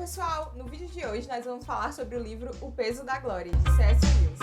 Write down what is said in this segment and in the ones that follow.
pessoal! No vídeo de hoje nós vamos falar sobre o livro O Peso da Glória, de C.S. Lewis.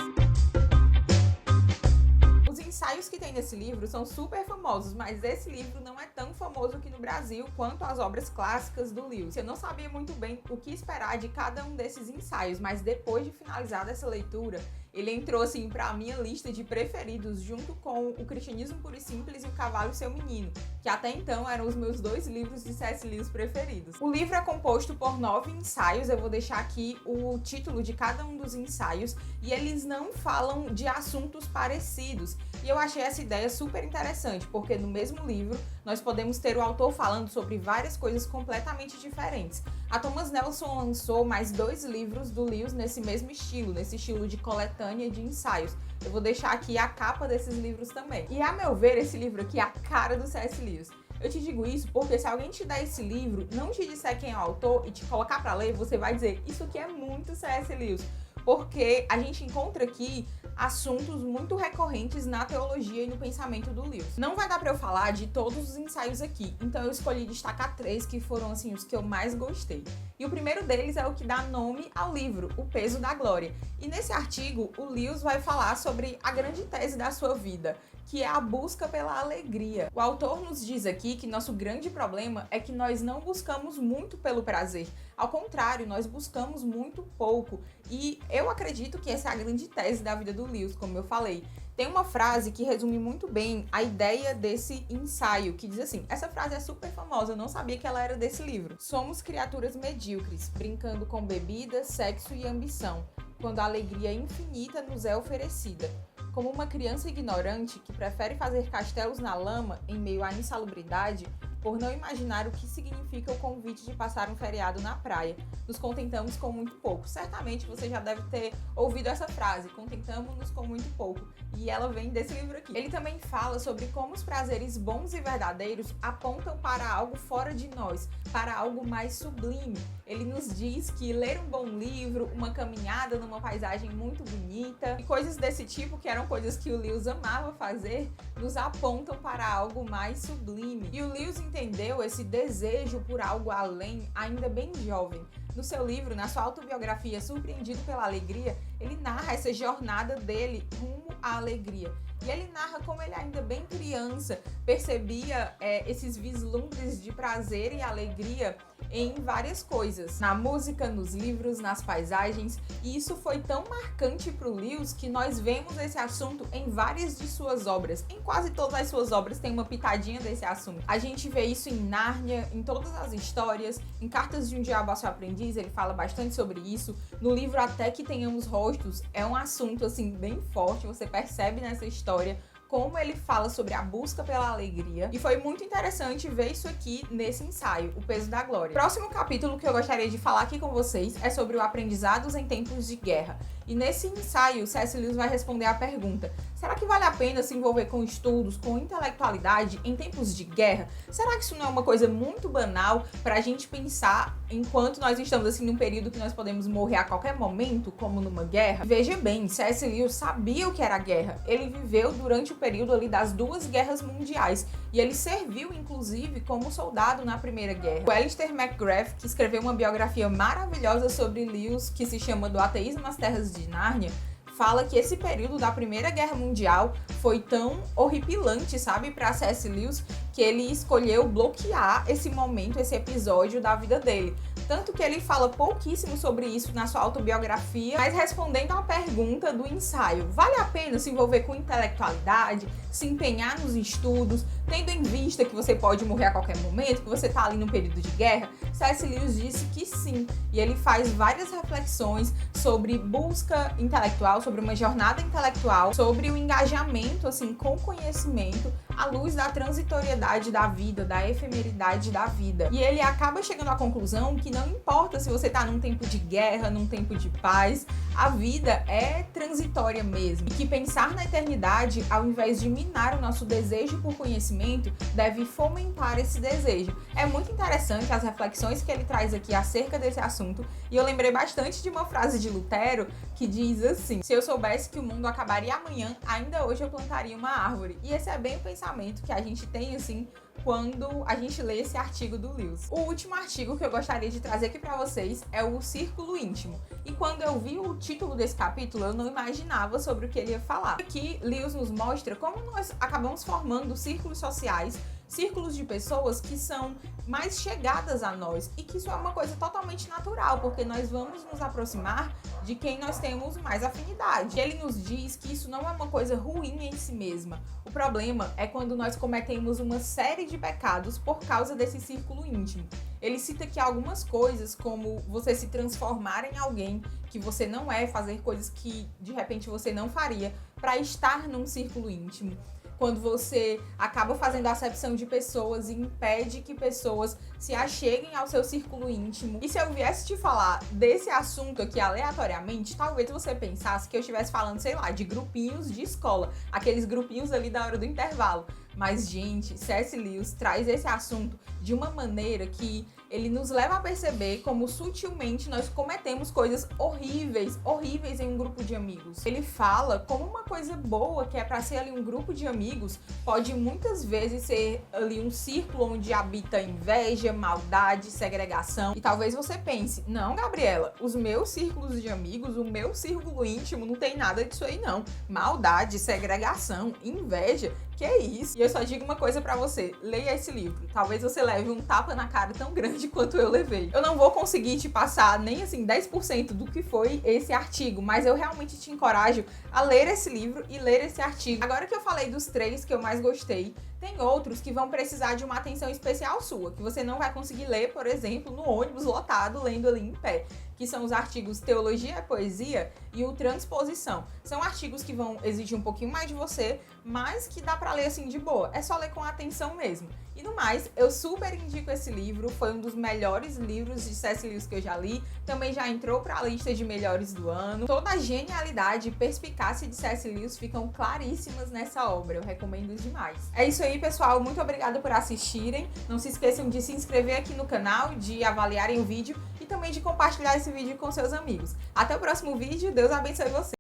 Os ensaios que tem nesse livro são super famosos, mas esse livro não é tão famoso aqui no Brasil quanto as obras clássicas do Lewis. Eu não sabia muito bem o que esperar de cada um desses ensaios, mas depois de finalizar essa leitura, ele entrou assim para a minha lista de preferidos junto com O Cristianismo Puro e Simples e O Cavalo e Seu Menino, que até então eram os meus dois livros de C.S. Lewis preferidos. O livro é composto por 9 ensaios, eu vou deixar aqui o título de cada um dos ensaios, e eles não falam de assuntos parecidos. E eu achei essa ideia super interessante, porque no mesmo livro nós podemos ter o autor falando sobre várias coisas completamente diferentes. A Thomas Nelson lançou mais 2 livros do Lewis nesse mesmo estilo, nesse estilo de coletânea de ensaios. Eu vou deixar aqui a capa desses livros também. E a meu ver, esse livro aqui é a cara do C.S. Lewis. Eu te digo isso porque se alguém te der esse livro, não te disser quem é o autor e te colocar pra ler, você vai dizer, isso aqui é muito C.S. Lewis. Porque a gente encontra aqui assuntos muito recorrentes na teologia e no pensamento do Lewis. Não vai dar pra eu falar de todos os ensaios aqui, então eu escolhi destacar 3 que foram assim os que eu mais gostei. E o primeiro deles é o que dá nome ao livro, O Peso da Glória. E nesse artigo, o Lewis vai falar sobre a grande tese da sua vida, que é a busca pela alegria. O autor nos diz aqui que nosso grande problema é que nós não buscamos muito pelo prazer. Ao contrário, nós buscamos muito pouco. E eu acredito que essa é a grande tese da vida do Lewis, como eu falei. Tem uma frase que resume muito bem a ideia desse ensaio, que diz assim, essa frase é super famosa, eu não sabia que ela era desse livro. Somos criaturas medíocres, brincando com bebida, sexo e ambição, quando a alegria infinita nos é oferecida. Como uma criança ignorante que prefere fazer castelos na lama em meio à insalubridade, por não imaginar o que significa o convite de passar um feriado na praia. Nos contentamos com muito pouco. Certamente você já deve ter ouvido essa frase, contentamos-nos com muito pouco. E ela vem desse livro aqui. Ele também fala sobre como os prazeres bons e verdadeiros apontam para algo fora de nós, para algo mais sublime. Ele nos diz que ler um bom livro, uma caminhada numa paisagem muito bonita e coisas desse tipo, que eram coisas que o Lewis amava fazer, nos apontam para algo mais sublime. E o Lewis entendeu esse desejo por algo além ainda bem jovem. No seu livro, na sua autobiografia Surpreendido pela Alegria, ele narra essa jornada dele rumo à alegria. E ele narra como ele ainda bem criança percebia esses vislumbres de prazer e alegria em várias coisas, na música, nos livros, nas paisagens, e isso foi tão marcante para o Lewis que nós vemos esse assunto em várias de suas obras. Em quase todas as suas obras tem uma pitadinha desse assunto. A gente vê isso em Nárnia, em todas as histórias, em Cartas de um Diabo ao Seu Aprendiz, ele fala bastante sobre isso. No livro Até que Tenhamos Rostos, é um assunto assim bem forte, você percebe nessa história como ele fala sobre a busca pela alegria. E foi muito interessante ver isso aqui nesse ensaio, O Peso da Glória. O próximo capítulo que eu gostaria de falar aqui com vocês é sobre o aprendizados em tempos de guerra. E nesse ensaio, C.S. Lewis vai responder à pergunta, será que vale a pena se envolver com estudos, com intelectualidade em tempos de guerra? Será que isso não é uma coisa muito banal para a gente pensar enquanto nós estamos assim num período que nós podemos morrer a qualquer momento, como numa guerra? Veja bem, C.S. Lewis sabia o que era a guerra. Ele viveu durante o período ali das 2 guerras mundiais e ele serviu inclusive como soldado na Primeira Guerra. O Alistair McGrath, que escreveu uma biografia maravilhosa sobre Lewis, que se chama Do Ateísmo às Terras de Nárnia, fala que esse período da Primeira Guerra Mundial foi tão horripilante, sabe, para C.S. Lewis, que ele escolheu bloquear esse momento, esse episódio da vida dele. Tanto que ele fala pouquíssimo sobre isso na sua autobiografia, mas respondendo à pergunta do ensaio, vale a pena se envolver com intelectualidade, se empenhar nos estudos, tendo em vista que você pode morrer a qualquer momento, que você está ali num período de guerra? C.S. Lewis disse que sim, e ele faz várias reflexões sobre busca intelectual, sobre uma jornada intelectual, sobre o engajamento assim com o conhecimento à luz da transitoriedade da vida, da efemeridade da vida. E ele acaba chegando à conclusão que não importa se você está num tempo de guerra, num tempo de paz, a vida é transitória mesmo. E que pensar na eternidade, ao invés de minar o nosso desejo por conhecimento, deve fomentar esse desejo. É muito interessante as reflexões que ele traz aqui acerca desse assunto, e eu lembrei bastante de uma frase de Lutero que diz assim, se eu soubesse que o mundo acabaria amanhã, ainda hoje eu plantaria uma árvore. E esse é bem o pensamento que a gente tem assim quando a gente lê esse artigo do Lewis. O último artigo que eu gostaria de trazer aqui para vocês é o Círculo Íntimo. E quando eu vi o título desse capítulo, eu não imaginava sobre o que ele ia falar. Aqui, Lewis nos mostra como nós acabamos formando círculos sociais, círculos de pessoas que são mais chegadas a nós e que isso é uma coisa totalmente natural, porque nós vamos nos aproximar de quem nós temos mais afinidade. Ele nos diz que isso não é uma coisa ruim em si mesma. O problema é quando nós cometemos uma série de pecados por causa desse círculo íntimo. Ele cita aqui algumas coisas, como você se transformar em alguém que você não é, fazer coisas que de repente você não faria para estar num círculo íntimo. Quando você acaba fazendo acepção de pessoas e impede que pessoas se acheguem ao seu círculo íntimo. E se eu viesse te falar desse assunto aqui aleatoriamente, talvez você pensasse que eu estivesse falando, sei lá, de grupinhos de escola, aqueles grupinhos ali da hora do intervalo. Mas, gente, C.S. Lewis traz esse assunto de uma maneira que ele nos leva a perceber como sutilmente nós cometemos coisas horríveis em um grupo de amigos. Ele fala como uma coisa boa, que é para ser ali um grupo de amigos, pode muitas vezes ser ali um círculo onde habita inveja, maldade, segregação. E talvez você pense, não, Gabriela, os meus círculos de amigos, o meu círculo íntimo não tem nada disso aí não. Maldade, segregação, inveja, que é isso? E eu só digo uma coisa pra você, leia esse livro. Talvez você leve um tapa na cara tão grande quanto eu levei. Eu não vou conseguir te passar nem assim 10% do que foi esse artigo, mas eu realmente te encorajo a ler esse livro e ler esse artigo. Agora que eu falei dos 3 que eu mais gostei, tem outros que vão precisar de uma atenção especial sua, que você não vai conseguir ler, por exemplo, no ônibus lotado, lendo ali em pé, que são os artigos Teologia é Poesia e o Transposição. São artigos que vão exigir um pouquinho mais de você, mas que dá pra ler assim de boa. É só ler com atenção mesmo. E no mais, eu super indico esse livro, foi um dos melhores livros de C.S. Lewis que eu já li, também já entrou pra lista de melhores do ano. Toda a genialidade e perspicácia de C.S. Lewis ficam claríssimas nessa obra, eu recomendo demais. É isso aí, pessoal, muito obrigada por assistirem. Não se esqueçam de se inscrever aqui no canal, de avaliarem o vídeo e também de compartilhar esse vídeo com seus amigos. Até o próximo vídeo, Deus abençoe você!